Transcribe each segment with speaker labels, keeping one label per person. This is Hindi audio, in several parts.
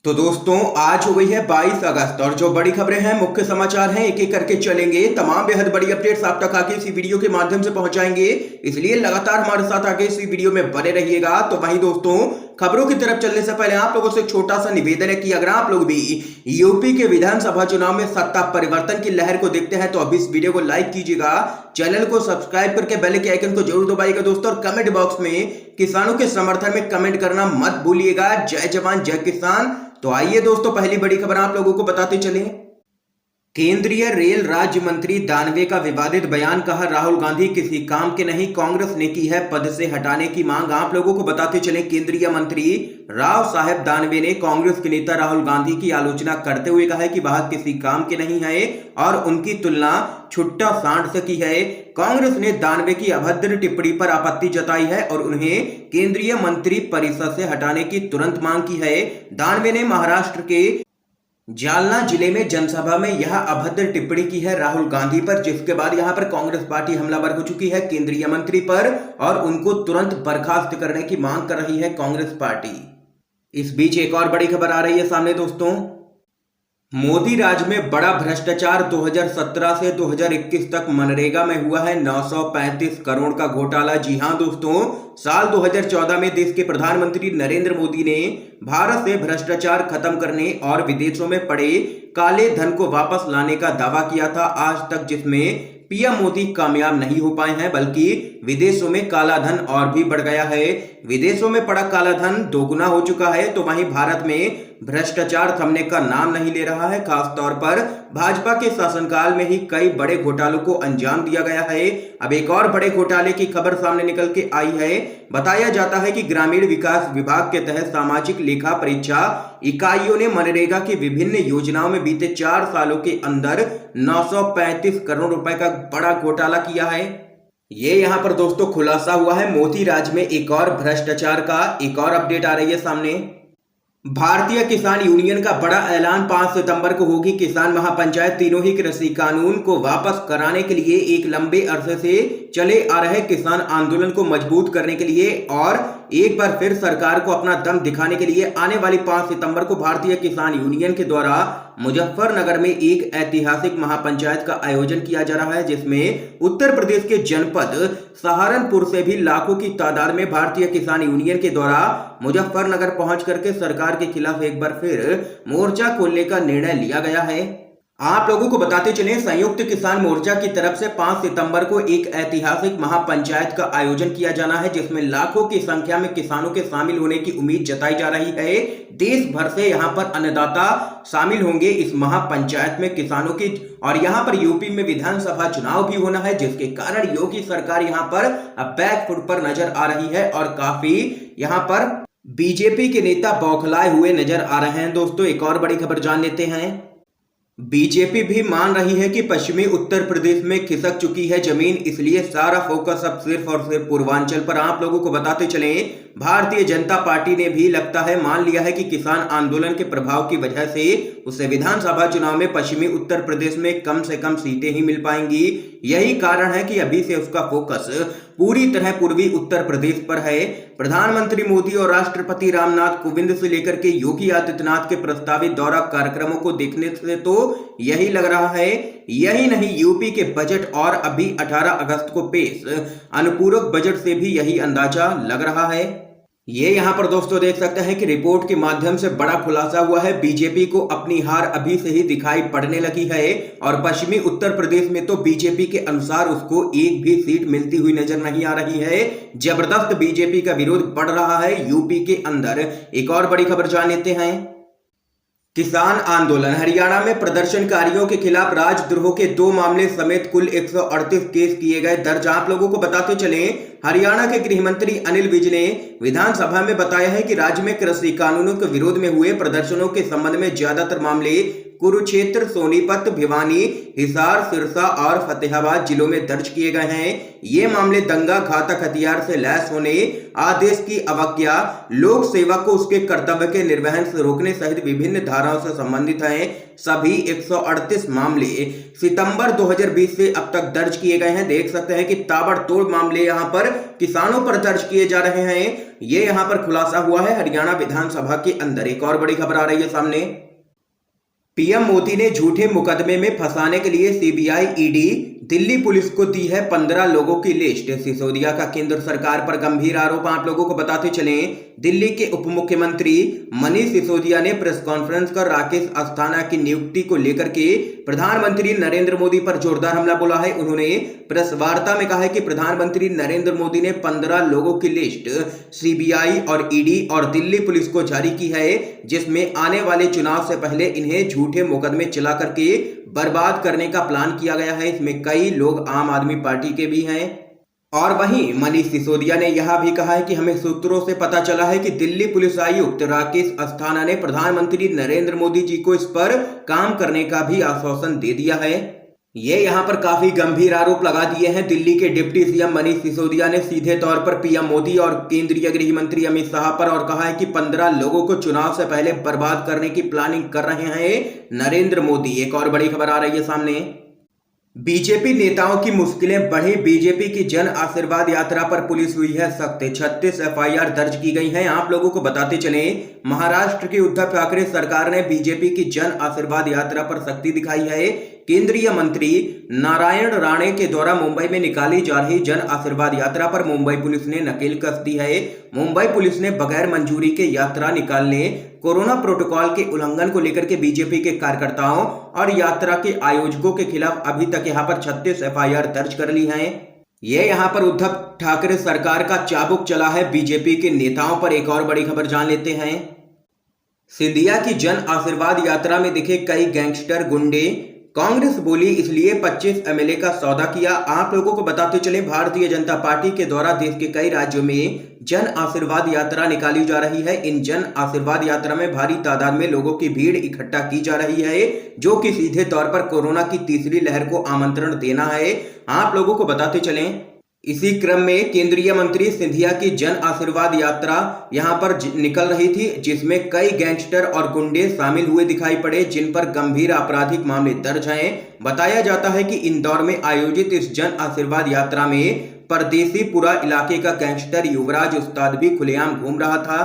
Speaker 1: तो दोस्तों आज हो गई है 22 अगस्त और जो बड़ी खबरें हैं मुख्य समाचार हैं एक एक करके चलेंगे। तमाम बेहद बड़ी अपडेट्स आप तक आगे इसी वीडियो के माध्यम से पहुंचाएंगे, इसलिए लगातार हमारे साथ आगे इसी वीडियो में बने रहिएगा। तो वहीं दोस्तों खबरों की तरफ चलने से पहले आप लोगों से एक छोटा सा निवेदन है कि अगर आप लोग भी यूपी के विधानसभा चुनाव में सत्ता परिवर्तन की लहर को देखते हैं तो अभी इस वीडियो को लाइक कीजिएगा, चैनल को सब्सक्राइब करके बेल के आइकन को जरूर दबाइएगा दोस्तों, और कमेंट बॉक्स में किसानों के समर्थन में कमेंट करना मत भूलिएगा। जय जवान जय किसान। तो आइए दोस्तों पहली बड़ी खबर आप लोगों को बताते चले। केंद्रीय रेल राज्य मंत्री दानवे का विवादित बयान, कहा राहुल गांधी किसी काम के नहीं, कांग्रेस ने की है पद से हटाने की मांग। आप लोगों को बताते चले केंद्रीय मंत्री राव साहेब दानवे ने कांग्रेस के नेता राहुल गांधी की आलोचना करते हुए कहा है कि वह किसी काम के नहीं है और उनकी तुलना छुट्टा सांड से की है। कांग्रेस ने दानवे की अभद्र टिप्पणी पर आपत्ति जताई है और उन्हें केंद्रीय मंत्री परिषद से हटाने की तुरंत मांग की है। दानवे ने महाराष्ट्र के जालना जिले में जनसभा में यह अभद्र टिप्पणी की है राहुल गांधी पर, जिसके बाद यहां पर कांग्रेस पार्टी हमलावर हो चुकी है केंद्रीय मंत्री पर और उनको तुरंत बर्खास्त करने की मांग कर रही है कांग्रेस पार्टी। इस बीच एक और बड़ी खबर आ रही है सामने दोस्तों। मोदी राज में बड़ा भ्रष्टाचार, 2017 से 2021 तक मनरेगा में हुआ है 935 करोड़ का घोटाला। जी हां दोस्तों, साल 2014 में देश के प्रधानमंत्री नरेंद्र मोदी ने भारत से भ्रष्टाचार खत्म करने और विदेशों में पड़े काले धन को वापस लाने का दावा किया था। आज तक जिसमें पीएम मोदी कामयाब नहीं हो पाए हैं, बल्कि विदेशों में काला धन और भी बढ़ गया है। विदेशों में पड़ा काला धन दोगुना हो चुका है, तो वहीं भारत में भ्रष्टाचार थमने का नाम नहीं ले रहा है। खासतौर पर भाजपा के शासनकाल में ही कई बड़े घोटालों को अंजाम दिया गया है। अब एक और बड़े घोटाले की खबर सामने निकल के आई है। बताया जाता है कि ग्रामीण विकास विभाग के तहत सामाजिक लेखा परीक्षा इकाइयों ने मनरेगा की विभिन्न योजनाओं में बीते 4 सालों के अंदर 935 करोड़ रुपए का बड़ा घोटाला किया है। ये यहां पर दोस्तों खुलासा हुआ है। मोदी राज में एक और भ्रष्टाचार का एक और अपडेट आ रही है सामने। भारतीय किसान यूनियन का बड़ा ऐलान, 5 सितंबर को होगी किसान महापंचायत। तीनों ही कृषि कानून को वापस कराने के लिए एक लंबे अरसे से चले आ रहे किसान आंदोलन को मजबूत करने के लिए और एक बार फिर सरकार को अपना दम दिखाने के लिए आने वाली 5 सितंबर को भारतीय किसान यूनियन के द्वारा मुजफ्फरनगर में एक ऐतिहासिक महापंचायत का आयोजन किया जा रहा है, जिसमें उत्तर प्रदेश के जनपद सहारनपुर से भी लाखों की तादाद में भारतीय किसान यूनियन के द्वारा मुजफ्फरनगर पहुंच करके सरकार के खिलाफ एक बार फिर मोर्चा खोलने का निर्णय लिया गया है। आप लोगों को बताते चले संयुक्त किसान मोर्चा की तरफ से 5 सितंबर को एक ऐतिहासिक महापंचायत का आयोजन किया जाना है, जिसमें लाखों की संख्या में किसानों के शामिल होने की उम्मीद जताई जा रही है। देश भर से यहां पर अन्नदाता शामिल होंगे इस महापंचायत में किसानों की, और यहां पर यूपी में विधानसभा चुनाव भी होना है, जिसके कारण योगी सरकार यहां पर बैकफुट पर नजर आ रही है और काफी यहां पर बीजेपी के नेता बौखलाए हुए नजर आ रहे हैं। दोस्तों एक और बड़ी खबर जान लेते हैं। बीजेपी भी मान रही है कि पश्चिमी उत्तर प्रदेश में खिसक चुकी है जमीन, इसलिए सारा फोकस अब सिर्फ और सिर्फ पूर्वांचल पर। आप लोगों को बताते चले भारतीय जनता पार्टी ने भी लगता है मान लिया है कि किसान आंदोलन के प्रभाव की वजह से उसे विधानसभा चुनाव में पश्चिमी उत्तर प्रदेश में कम से कम सीटें ही मिल पाएंगी। यही कारण है कि अभी से उसका फोकस पूरी तरह पूर्वी उत्तर प्रदेश पर है। प्रधानमंत्री मोदी और राष्ट्रपति रामनाथ कोविंद से लेकर के योगी आदित्यनाथ के प्रस्तावित दौरा कार्यक्रमों को देखने से तो यही लग रहा है। यही नहीं, यूपी के बजट और अभी 18 अगस्त को पेश अनुपूरक बजट से भी यही अंदाजा लग रहा है। ये यहां पर दोस्तों देख सकते हैं कि रिपोर्ट के माध्यम से बड़ा खुलासा हुआ है। बीजेपी को अपनी हार अभी से ही दिखाई पड़ने लगी है और पश्चिमी उत्तर प्रदेश में तो बीजेपी के अनुसार उसको एक भी सीट मिलती हुई नजर नहीं आ रही है। जबरदस्त बीजेपी का विरोध बढ़ रहा है यूपी के अंदर। एक और बड़ी खबर जान लेते हैं। किसान आंदोलन, हरियाणा में प्रदर्शनकारियों के खिलाफ राजद्रोह के 2 मामले समेत कुल 138 केस किए गए दर्ज। आप लोगों को बताते चले हरियाणा के गृह मंत्री अनिल विज ने विधानसभा में बताया है कि राज्य में कृषि कानूनों के विरोध में हुए प्रदर्शनों के संबंध में ज्यादातर मामले कुरुक्षेत्र, सोनीपत, भिवानी, हिसार, सिरसा और फतेहाबाद जिलों में दर्ज किए गए हैं। ये मामले दंगा, घातक हथियार से लैस होने, आदेश की अवज्ञा, लोक सेवा को उसके कर्तव्य के निर्वहन से रोकने सहित विभिन्न धाराओं से संबंधित हैं। सभी 138 मामले सितंबर 2020 से अब तक दर्ज किए गए हैं। देख सकते हैं कि ताबड़तोड़ मामले यहां पर किसानों पर दर्ज किए जा रहे हैं। ये यहाँ पर खुलासा हुआ है हरियाणा विधानसभा के अंदर। एक और बड़ी खबर आ रही है सामने। पीएम मोदी ने झूठे मुकदमे में फंसाने के लिए सीबीआई ईडी दिल्ली पुलिस को दी है 15 लोगों की लिस्ट। सिसोदिया का केंद्र सरकार पर गंभीर आरोप। आप लोगों को बताते चलें, दिल्ली के उप मुख्यमंत्री मनीष सिसोदिया ने प्रेस कॉन्फ्रेंस कर राकेश अस्थाना की नियुक्ति को लेकर के प्रधानमंत्री नरेंद्र मोदी पर जोरदार हमला बोला है। उन्होंने प्रेस वार्ता में कहा है कि प्रधानमंत्री नरेंद्र मोदी ने 15 लोगों की लिस्ट सीबीआई और ईडी और दिल्ली पुलिस को जारी की है, जिसमें आने वाले चुनाव से पहले इन्हें झूठे मुकदमे चला करके बर्बाद करने का प्लान किया गया है। इसमें कई लोग आम आदमी पार्टी के भी हैं। और वहीं मनीष सिसोदिया ने यह भी कहा है कि हमें सूत्रों से पता चला है कि दिल्ली पुलिस आयुक्त राकेश अस्थाना ने प्रधानमंत्री नरेंद्र मोदी जी को इस पर काम करने का भी आश्वासन दे दिया है। ये यहाँ पर काफी गंभीर आरोप लगा दिए हैं। दिल्ली के डिप्टी सीएम मनीष सिसोदिया ने सीधे तौर पर पीएम मोदी और केंद्रीय गृह मंत्री अमित शाह पर और कहा है कि 15 लोगों को चुनाव से पहले बर्बाद करने की प्लानिंग कर रहे हैं नरेंद्र मोदी। एक और बड़ी खबर आ रही है सामने। बीजेपी नेताओं की मुश्किलें बढ़ी। बीजेपी की जन आशीर्वाद यात्रा पर पुलिस हुई है सख्त। 36 एफआईआर दर्ज की गई हैं। आप लोगों को बताते चलें, महाराष्ट्र की उद्धव ठाकरे सरकार ने बीजेपी की जन आशीर्वाद यात्रा पर सख्ती दिखाई है। केंद्रीय मंत्री नारायण राणे के द्वारा मुंबई में निकाली जा रही जन आशीर्वाद यात्रा पर मुंबई पुलिस ने नकेल कस दी है। मुंबई पुलिस ने बगैर मंजूरी के यात्रा निकालने, कोरोना प्रोटोकॉल के उल्लंघन को लेकर के बीजेपी के कार्यकर्ताओं और यात्रा के आयोजकों के खिलाफ अभी तक यहां पर 36 एफआईआर दर्ज कर ली हैं। ये यहां पर उद्धव ठाकरे सरकार का चाबुक चला है बीजेपी के नेताओं पर। एक और बड़ी खबर जान लेते हैं। सिंधिया की जन आशीर्वाद यात्रा में दिखे कई गैंगस्टर गुंडे। कांग्रेस बोली इसलिए 25 एमएलए का सौदा किया। आप लोगों को बताते चले, भारतीय जनता पार्टी के द्वारा देश के कई राज्यों में जन आशीर्वाद यात्रा निकाली जा रही है। इन जन आशीर्वाद यात्रा में भारी तादाद में लोगों की भीड़ इकट्ठा की जा रही है, जो कि सीधे तौर पर कोरोना की तीसरी लहर को आमंत्रण देना है। आप लोगों को बताते चलें, इसी क्रम में केंद्रीय मंत्री सिंधिया की जन आशीर्वाद यात्रा यहां पर निकल रही थी, जिसमें कई गैंगस्टर और गुंडे शामिल हुए दिखाई पड़े, जिन पर गंभीर आपराधिक मामले दर्ज हैं। बताया जाता है कि इंदौर में आयोजित इस जन आशीर्वाद यात्रा में परदेसीपुरा इलाके का गैंगस्टर युवराज उस्ताद भी खुलेआम घूम रहा था।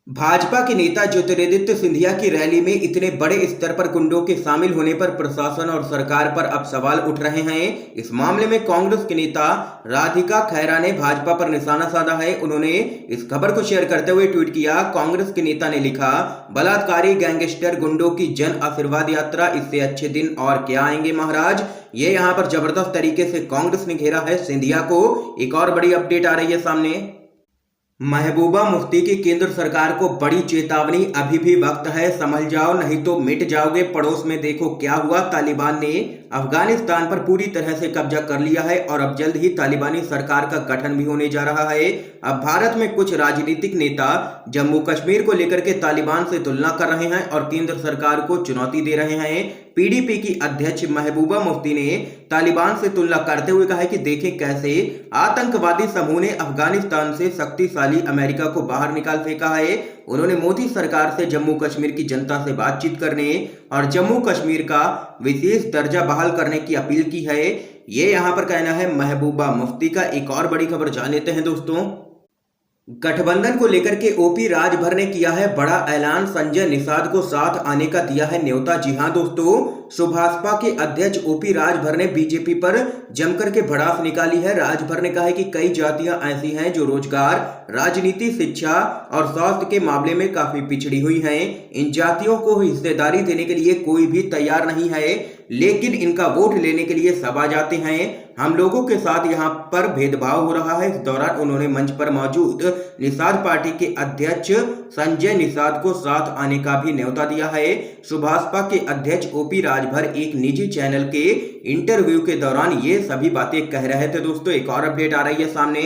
Speaker 1: भाजपा के नेता ज्योतिरादित्य सिंधिया की रैली में इतने बड़े स्तर पर गुंडों के शामिल होने पर प्रशासन और सरकार पर अब सवाल उठ रहे हैं। इस मामले में कांग्रेस के नेता राधिका खैरा ने भाजपा पर निशाना साधा है। उन्होंने इस खबर को शेयर करते हुए ट्वीट किया। कांग्रेस के नेता ने लिखा, बलात्कारी गैंगस्टर गुंडों की जन आशीर्वाद यात्रा, इससे अच्छे दिन और क्या आएंगे महाराज। ये यहाँ पर जबरदस्त तरीके से कांग्रेस ने घेरा है सिंधिया को। एक और बड़ी अपडेट आ रही है सामने। महबूबा मुफ्ती की केंद्र सरकार को बड़ी चेतावनी, अभी भी वक्त है, संभल जाओ नहीं तो मिट जाओगे। पड़ोस में देखो क्या हुआ। तालिबान ने अफगानिस्तान पर पूरी तरह से कब्जा कर लिया है और अब जल्द ही तालिबानी सरकार का गठन भी होने जा रहा है। अब भारत में कुछ राजनीतिक नेता जम्मू कश्मीर को लेकर के तालिबान से तुलना कर रहे हैं और केंद्र सरकार को चुनौती दे रहे हैं। पीडीपी की अध्यक्ष महबूबा मुफ्ती ने तालिबान से तुलना करते हुए कहा है कि देखें कैसे आतंकवादी समूह ने अफगानिस्तान से शक्तिशाली अमेरिका को बाहर निकाल फेंका है। उन्होंने मोदी सरकार से जम्मू कश्मीर की जनता से बातचीत करने और जम्मू कश्मीर का विशेष दर्जा बहाल करने की अपील की है। ये यहाँ पर कहना है महबूबा मुफ्ती का। एक और बड़ी खबर जान लेते हैं दोस्तों। गठबंधन को लेकर के ओपी राजभर ने किया है बड़ा ऐलान। संजय निषाद को साथ आने का दिया है न्योता। जी हां दोस्तों, सुभाषपा के अध्यक्ष ओपी राजभर ने बीजेपी पर जमकर के भड़ास निकाली है। राजभर ने कहा है कि कई जातियां ऐसी हैं जो रोजगार, राजनीति, शिक्षा और स्वास्थ्य के मामले में काफी पिछड़ी हुई हैं। इन जातियों को हिस्सेदारी देने के लिए कोई भी तैयार नहीं है, लेकिन इनका वोट लेने के लिए सब आ जाते हैं। हम लोगों के साथ यहाँ पर भेदभाव हो रहा है। इस दौरान उन्होंने मंच पर मौजूद निषाद पार्टी के अध्यक्ष संजय निषाद को साथ आने का भी न्योता दिया है। सुभाषपा के अध्यक्ष ओपी राजभर एक निजी चैनल के इंटरव्यू के दौरान ये सभी बातें कह रहे थे। दोस्तों एक और अपडेट आ रही है सामने।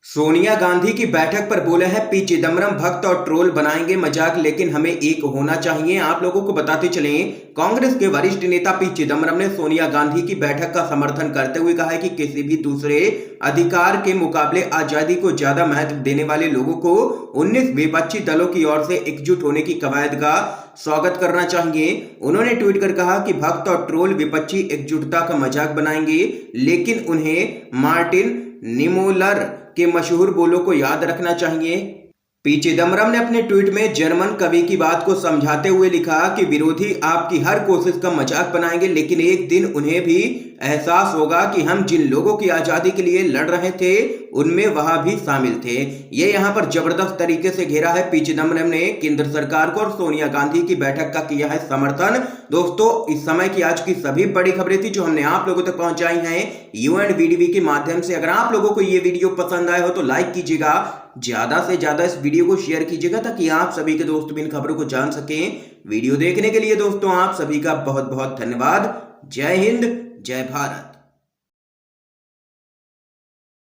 Speaker 1: सोनिया गांधी की बैठक पर बोले हैं पी चिदम्बरम भक्त और ट्रोल बनाएंगे मजाक, लेकिन हमें एक होना चाहिए। आप लोगों को बताते चलें, कांग्रेस के वरिष्ठ नेता पी चिदम्बरम ने सोनिया गांधी की बैठक का समर्थन करते हुए कहा है कि किसी भी दूसरे अधिकार के मुकाबले आजादी को ज्यादा महत्व देने वाले लोगों को 19 विपक्षी दलों की ओर से एकजुट होने की कवायद का स्वागत करना चाहिए। उन्होंने ट्वीट कर कहा कि भक्त और ट्रोल विपक्षी एकजुटता का मजाक बनाएंगे, लेकिन उन्हें मार्टिन निमोलर के मशहूर बोलों को याद रखना चाहिए। पी चिदम्बरम ने अपने ट्वीट में जर्मन कवि की बात को समझाते हुए लिखा कि विरोधी आपकी हर कोशिश का मजाक बनाएंगे, लेकिन एक दिन उन्हें भी एहसास होगा कि हम जिन लोगों की आजादी के लिए लड़ रहे थे उनमें वह भी शामिल थे। ये यहाँ पर जबरदस्त तरीके से घेरा है पी चिदम्बरम ने केंद्र सरकार को और सोनिया गांधी की बैठक का किया है समर्थन। दोस्तों, इस समय की आज की सभी बड़ी खबरें थी जो हमने आप लोगों तक पहुंचाई हैं UNVDB के माध्यम से। अगर आप लोगों को ये वीडियो पसंद आए हो तो लाइक कीजिएगा, ज्यादा से ज्यादा इस वीडियो को शेयर कीजिएगा ताकि आप सभी के दोस्त भी इन खबरों को जान सकें। वीडियो देखने के लिए दोस्तों आप सभी का बहुत बहुत धन्यवाद। जय हिंद, जय भारत।